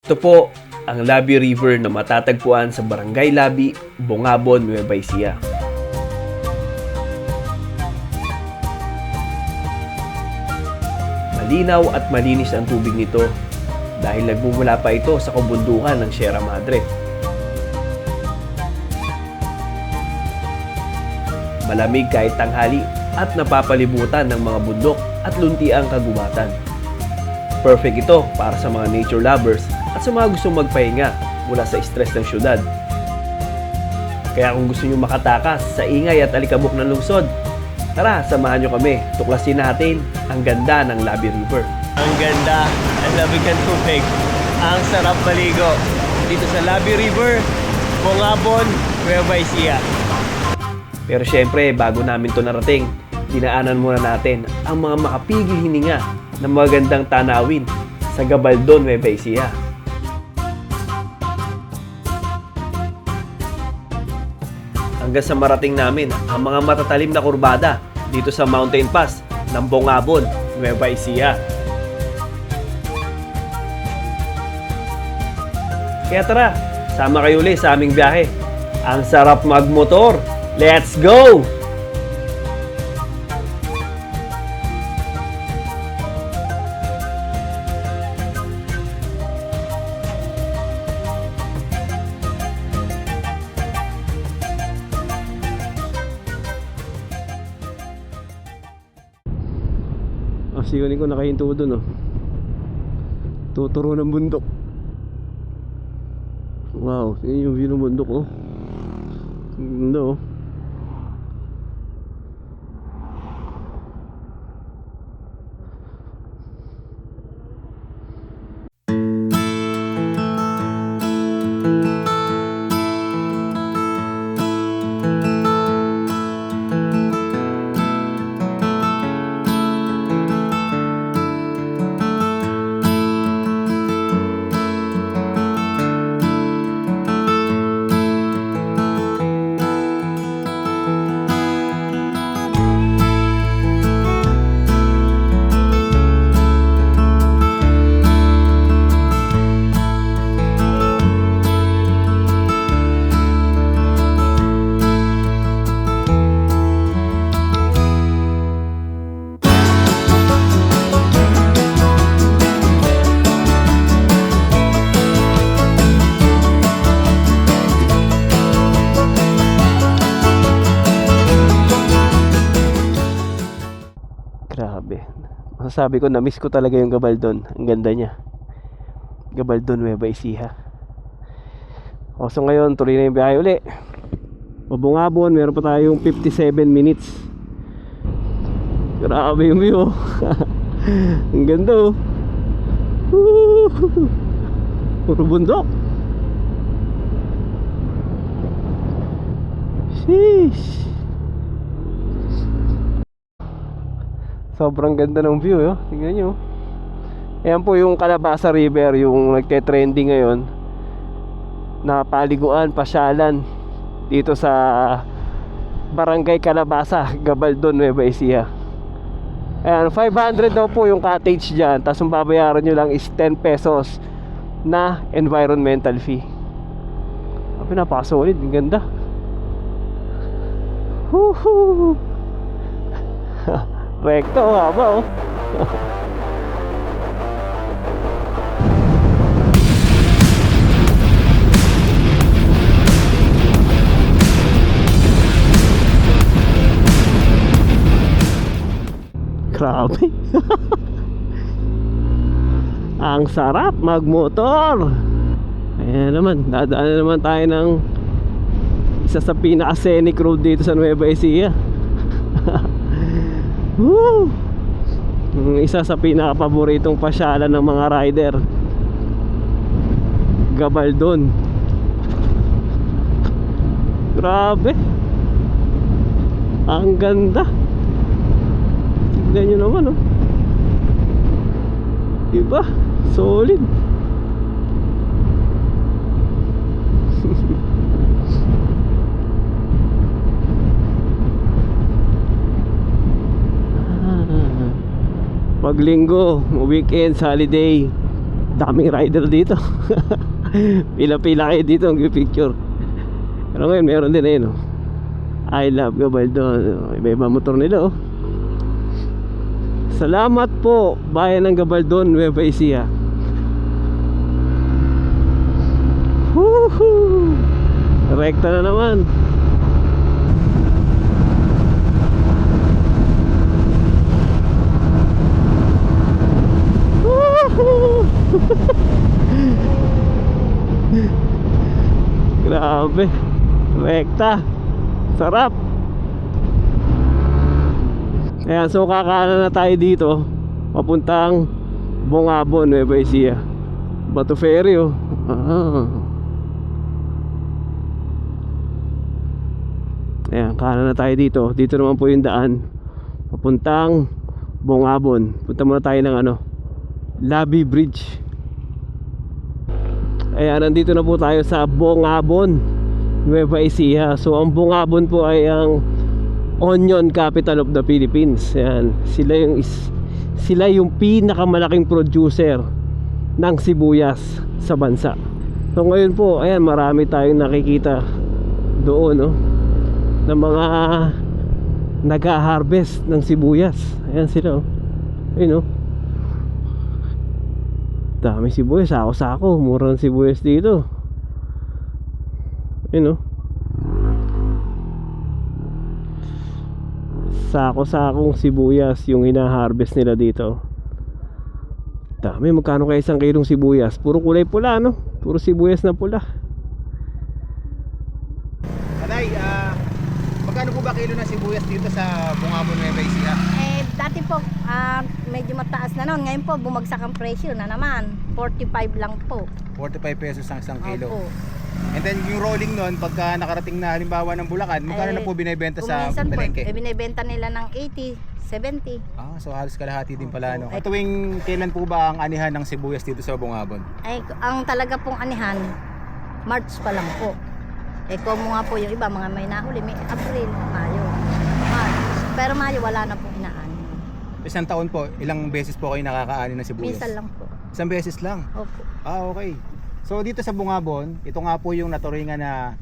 Ito po ang Labi River na matatagpuan sa Barangay Labi, Bungabon, Nueva Ecija. Malinaw at malinis ang tubig nito dahil nagmumula pa ito sa kabundukan ng Sierra Madre. Malamig kahit tanghali at napapalibutan ng mga bundok at luntiang kagubatan. Perfect ito para sa mga nature lovers at sa mga gustong magpahinga mula sa stress ng syudad. Kaya kung gusto nyo makatakas sa ingay at alikabok ng lungsod, tara, samahan nyo kami. Tuklasin natin ang ganda ng Labi River. Ang ganda, ang lamig ng tubig. Ang sarap maligo dito sa Labi River, Bungabon, Nueva Ecija. Pero syempre, bago namin to narating, dinaanan muna natin ang mga makapigil hininga ng magandang tanawin sa Gabaldon, Nueva Ecija. Hanggang sa marating namin ang mga matatalim na kurbada dito sa Mountain Pass ng Bungabon, Nueva Ecija. Kaya tara, sama kayo ulit sa aming biyahe. Ang sarap magmotor! Let's go! Sikunin ko nakahinto doon, oh. Tuturo ng bundok. Wow, yun yung view ng bundok, oh. Ganda, oh. Grabe. Masasabi ko, na-miss ko talaga yung Gabaldon. Ang ganda niya. Gabaldon, Nueva Ecija. O, so ngayon, tuloy na yung biyahe uli. Bungabon, meron pa tayong 57 minutes. Grabe yung view. Ang ganda, oh. Puro bundok. Sheesh. Sobrang ganda ng view, oh. Tingnan nyo. Ayan po yung Calabasa River, yung nagte-trending ngayon na paliguan, pasyalan dito sa Barangay Calabasa, Gabaldon, Nueva Ecija. Ayan, 500 daw po yung cottage dyan. Tapos ang babayaran nyo lang is 10 pesos na environmental fee. Napaka-solid, ang ganda. Woohoo! Rekto, haba, oh. Grabe. Ang sarap magmotor. Ayan naman, dadaan naman tayo ng isa sa pinaka-scenic road dito sa Nueva Ecija. Woo! Isa sa pinaka-paboritong pasyalan ng mga rider, Gabaldon. Grabe. Ang ganda. Tignan nyo naman, oh. Diba? Solid. Pag linggo, weekends, holiday, Daming rider dito. Pila-pila kayo dito ang picture. Pero ngayon meron din ayun, oh. I love Gabaldon. Iba-iba motor nila, oh. Salamat po, bayan ng Gabaldon, Nueva Ecija. Woohoo! Rekta na naman. Woohoo! Grabe. Rekta. Sarap. Ayan, so kakanan na tayo dito papuntang Bongabon, Nueva Ecija. Bato Ferry, oh. Ayan, kanan na tayo dito. Dito naman po yung daan papuntang Bongabon. Punta muna tayo ng Labi Bridge. Ayan, nandito na po tayo sa Bongabon, Nueva Ecija. So ang Bongabon po ay ang onion capital of the Philippines. Ayan, sila yung pinakamalaking producer ng sibuyas sa bansa. So ngayon po, ayan, marami tayong nakikita doon, no, ng mga nag-harvest ng sibuyas. Ayan sila, oh. Ayun, oh. Dami sibuyas, sako-sako. Mura ng sibuyas dito. Ayun, oh. Sako-sakong sibuyas yung hina-harvest nila dito. Dami, magkano kaya isang kilong sibuyas? Puro kulay pula, no? Puro sibuyas na pula. Anay, magkano po ba kilo ng sibuyas dito sa Bongabon, Nueva Ecija? Dati po, medyo mataas na noon. Ngayon po, bumagsak ang presyo na naman. 45 lang po. 45 pesos ang isang kilo. Opo. And then yung rolling nun, pagka nakarating na halimbawa ng Bulacan, magkano na po binibenta sa Minsan po, palengke? binibenta nila ng 80, 70. So halos kalahati din pala, no? Ay. Tuwing kailan po ba ang anihan ng sibuyas dito sa Bongabon? Ang talaga pong anihan, March pa lang po. Kung nga po yung iba, mga may nahuli, may April, Mayo, March. Pero Mayo, wala na pong inaani. Isang taon po, ilang beses po kayo nakakaani ng sibuyas? Minsan lang po. Isang beses lang? Opo. Okay. So dito sa Bongabon, ito nga po yung naturingan na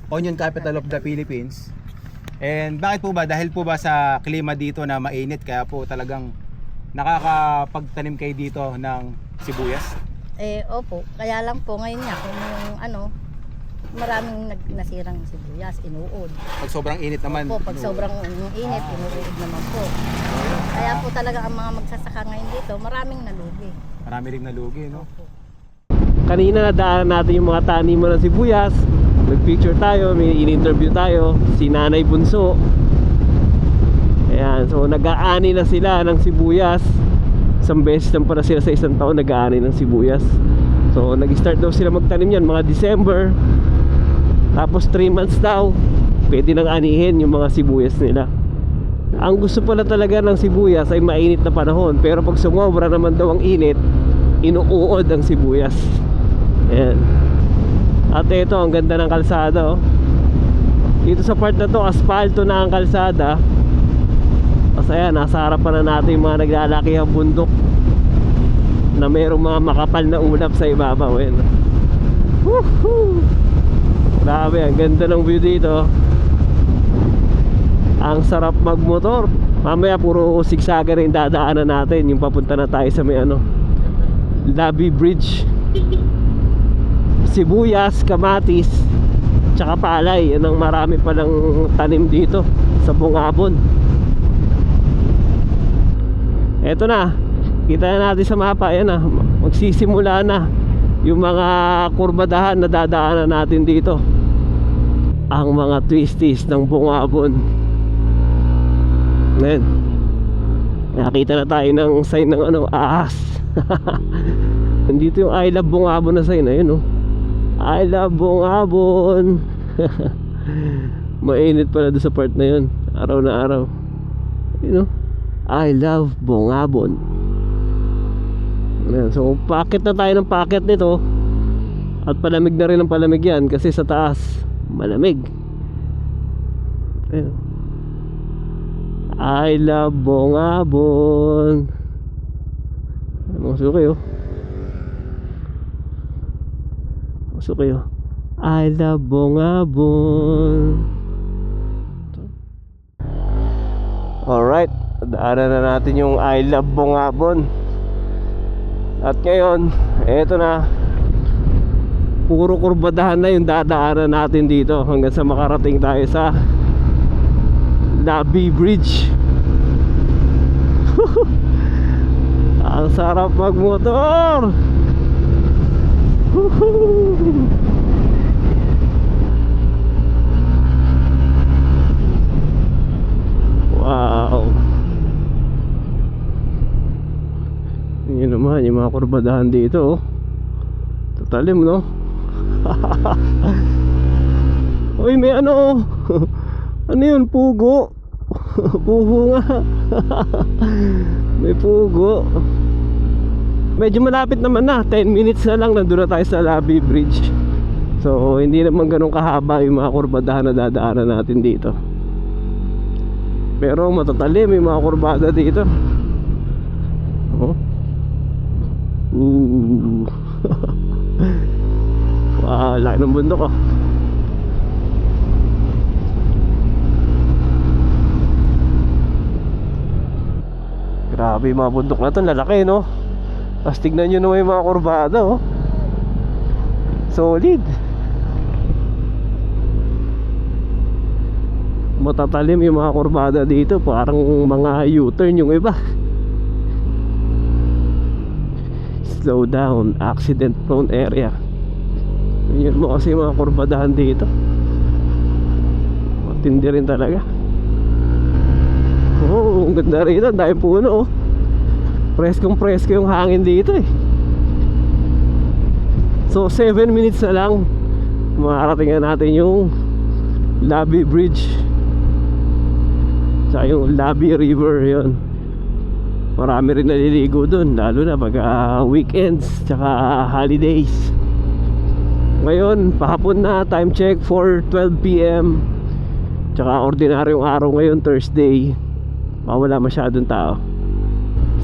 onion capital of the Philippines. And bakit po ba? Dahil po ba sa klima dito na mainit, kaya po talagang nakakapagtanim kayo dito ng sibuyas? Opo. Kaya lang po ngayon nga, kung yung maraming nasirang sibuyas, inuod. Pag sobrang init naman. Opo, pag sobrang init, inuud naman po. Kaya po talaga ang mga magsasaka ngayon dito, maraming nalugi. Marami rin nalugi, no? Opo. Kanina nadaanan natin yung mga taniman ng sibuyas. Nag-picture tayo, may in-interview tayo. Si Nanay Bunso. Ayan, so nag-aani na sila ng sibuyas. Isang beses lang para sila sa isang taon nag-aani ng sibuyas. So nag-start daw sila magtanim yan mga December. Tapos 3 months daw pwede nang anihin yung mga sibuyas nila. Ang gusto pala talaga ng sibuyas ay mainit na panahon. Pero pag sumobra naman daw ang init, inuuod ang sibuyas. Ayan. At ito, ang ganda ng kalsada, oh. Dito sa part na to, asfalto na ang kalsada. Kasi ayan, nasa harapan na natin yung mga naglalakihang bundok na mayroong mga makapal na ulap sa ibabaw. Ayan. Woohoo! Grabe, ang ganda ng view dito. Ang sarap magmotor. Mamaya puro sigsaga rin dadaanan natin. Yung papunta na tayo sa may Labi Bridge. Sibuyas, kamatis, tsaka palay. Yan ang marami palang tanim dito sa Bongabon. Eto na, kita na natin sa mapa. Ayan na, magsisimula na yung mga kurbadahan na dadaanan natin dito. Ang mga twisties ng Bongabon. Ngayon, nakita na tayo ng sign ng ahas. Nandito yung I love Bongabon na sign. Ayun, oh, I love Bongabon. Mainit pala doon sa part na yun. Araw na araw. You know, I love Bongabon. Ayan, so packet na tayo ng packet nito. At palamig na rin ang palamig yan. Kasi sa taas malamig. Ayan. I love Bongabon. Anong suki, oh. Pasok kayo. I love Bongabon. Alright, daanan na natin yung I love Bongabon. At ngayon, eto na, puro kurbadahan na yung dadaanan natin dito hanggang sa makarating tayo sa Labi Bridge. Ang sarap magmotor. Wow. Yun naman yung mga kurbadahan dito, oh. Tatalim, no? Uy, may ano, oh. Ano yun? Pugo. Pugo nga. May pugo. Medyo malapit naman na, 10 minutes na lang nandun na tayo sa Labi Bridge. So hindi naman ganun kahaba yung mga kurbadahan na dadaanan natin dito. Pero matatalim yung mga kurbada dito. Oh. Wow, laki ng bundok, oh. Grabe yung mga bundok na to, lalaki, no? Tapos tignan nyo naman yung mga kurbada, oh. Solid. Matatalim yung mga kurbada dito. Parang mga U-turn yung iba. Slow down, accident prone area. Yun mo kasi mga kurbadahan dito. Matindi rin talaga. Oh, ang ganda rito, dahil puno, oh. Preskong presko yung hangin dito, eh. So 7 minutes na lang makarating natin yung Labi Bridge, tsaka yung Labi River. Yun, marami rin naliligo dun, lalo na pag weekends tsaka holidays. Ngayon pahapon na, time check for 12 PM. Tsaka ordinaryong araw ngayon, Thursday. Wala masyadong tao.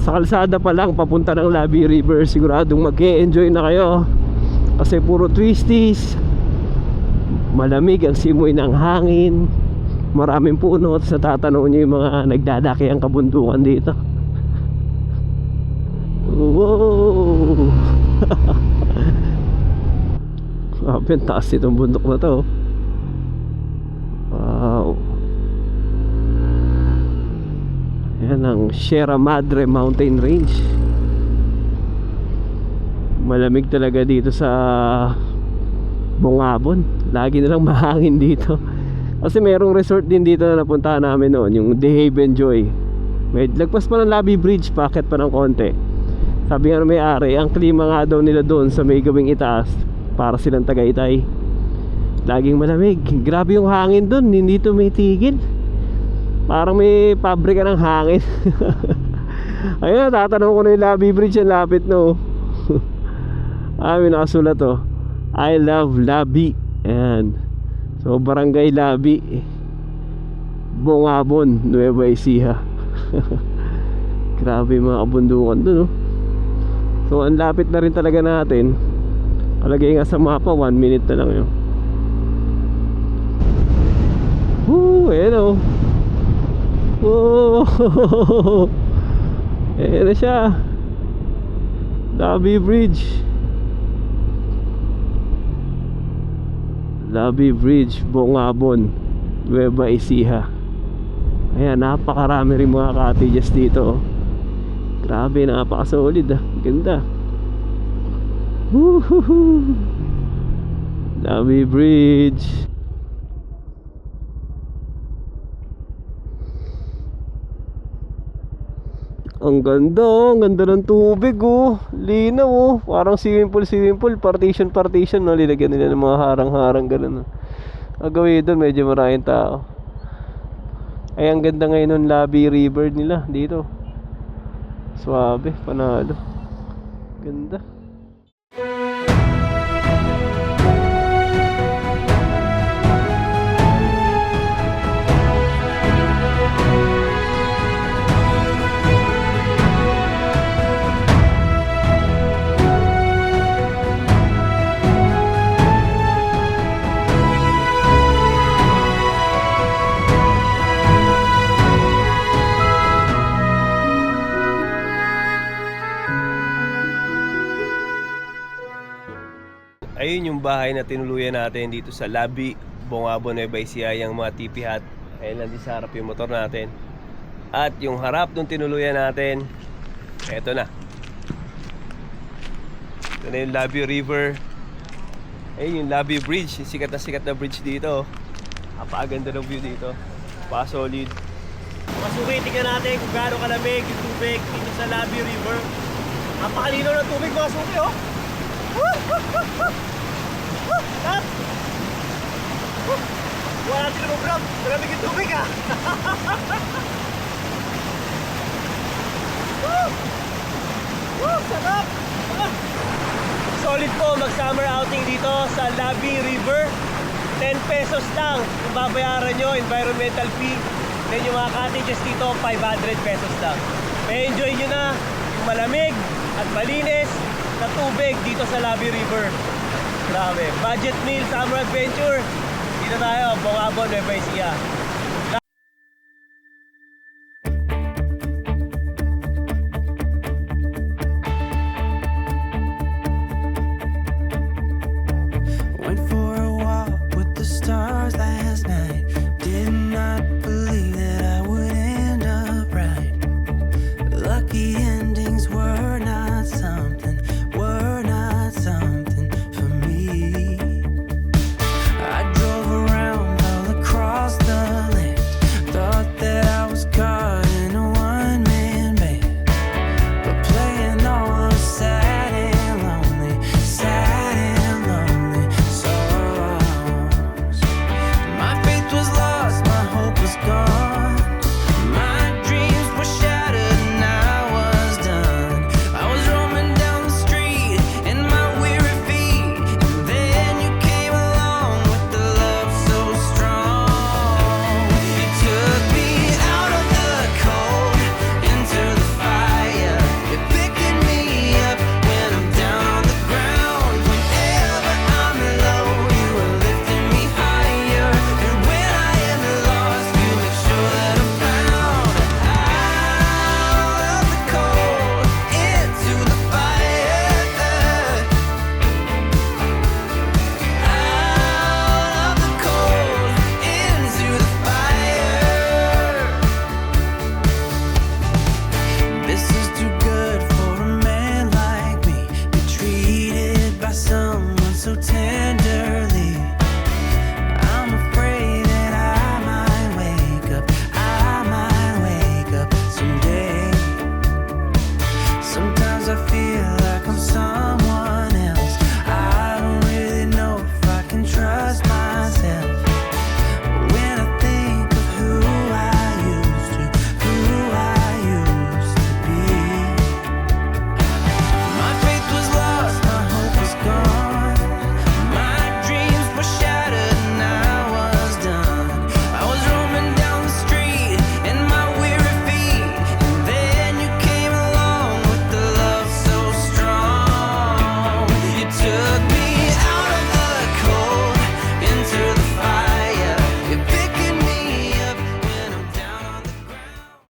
Sa kalsada pa lang papunta ng Labi River, siguradong mag-e-enjoy na kayo. Kasi puro twisties, malamig ang simoy ng hangin, maraming puno. At sa tatanaw nyo yung mga nagdadaki ang kabundukan dito. Wow. Grabe, ang taas itong bundok na to. Wow. Yan ang Sierra Madre Mountain Range. Malamig talaga dito sa Bongabon. Lagi na lang mahangin dito. Kasi merong resort din dito na napuntahan namin noon, yung The Haven Joy. May lagpas pa ng Labi Bridge, packet pa ng konti. Sabi nga ng may-ari, ang klima nga daw nila doon sa may gawing itaas, para silang Tagaytay. Laging malamig. Grabe yung hangin doon, hindi to may tigil. Parang may pabrika ng hangin. Ayun, tatanong ko na yung Labi Bridge, yung lapit, no. May nakasulat, oh, I love Labi. Ayan. So Barangay Labi, Bongabon, Nueva Ecija. Grabe yung mga kabundukan dun, oh. So ang lapit na rin talaga natin. Kalagay nga sa mapa, 1 minute na lang yun. Woo, ayan, oh. Whoa. Ayan na siya, Labi Bridge. Labi Bridge, Bongabon, Nueva Ecija. Ayan, napakarami rin mga cottages dito, oh. Grabe, napakasolid, ah. Ganda. Woohoo! Labi Bridge. Ang ganda, oh. Ang ganda ng tubig, oh. Linaw, oh. Parang swimming pool. Partition, no? Lilagyan nila ng mga harang-harang ganun, oh. Agawin doon, medyo maraming tao. Ay, ang ganda ngayon ng Labi River nila dito. Suabe, panalo. Ganda. Ayun yung bahay na tinuluyan natin dito sa Labi, Bongabo, Nueva Ecija, yung mga tipi hut. Ayun lang din sa harap yung motor natin. At yung harap nung tinuluyan natin, eto na. Ito na yung Labi River. Ayun yung Labi Bridge, yung sikat na bridge dito. Napakaganda ng view dito. Pa-solid. Masuki, tingnan natin kung gaano kalamig yung tubig dito sa Labi River. Napakalinaw ng tubig, mga suki, oh! Tap! Wala kilogram! Malamig yung tubig, ah! Sarap! Solid po mag-summer outing dito sa Labi River. 10 pesos lang kung babayaran nyo, environmental fee. Then yung mga cottages dito, 500 pesos lang. May enjoy nyo na yung malamig at malinis na tubig dito sa Labi River. Grabe. Budget meal, summer adventure. Dito tayo, Bongabo, Nueva Ecija. Went for a walk with the stars last night. Did not believe that I would end up right. Lucky endings were not something for me. I drove around all across the land. Thought that I was caught in a one-man band, but playing all those sad and lonely songs. My faith was lost, my hope was gone. My dreams were shattered and I was done. I was roaming down the street in my weary feet, and then you came along with the love so strong. You took me out of the cold into the fire. You're picking me up when I'm down on the ground. Whenever I'm low, you are lifting me higher. And when I am lost, you make sure that I'm found. Out of the cold into the fire. Out of the cold into the fire. This is too good for a man like me. Be treated by someone so tender.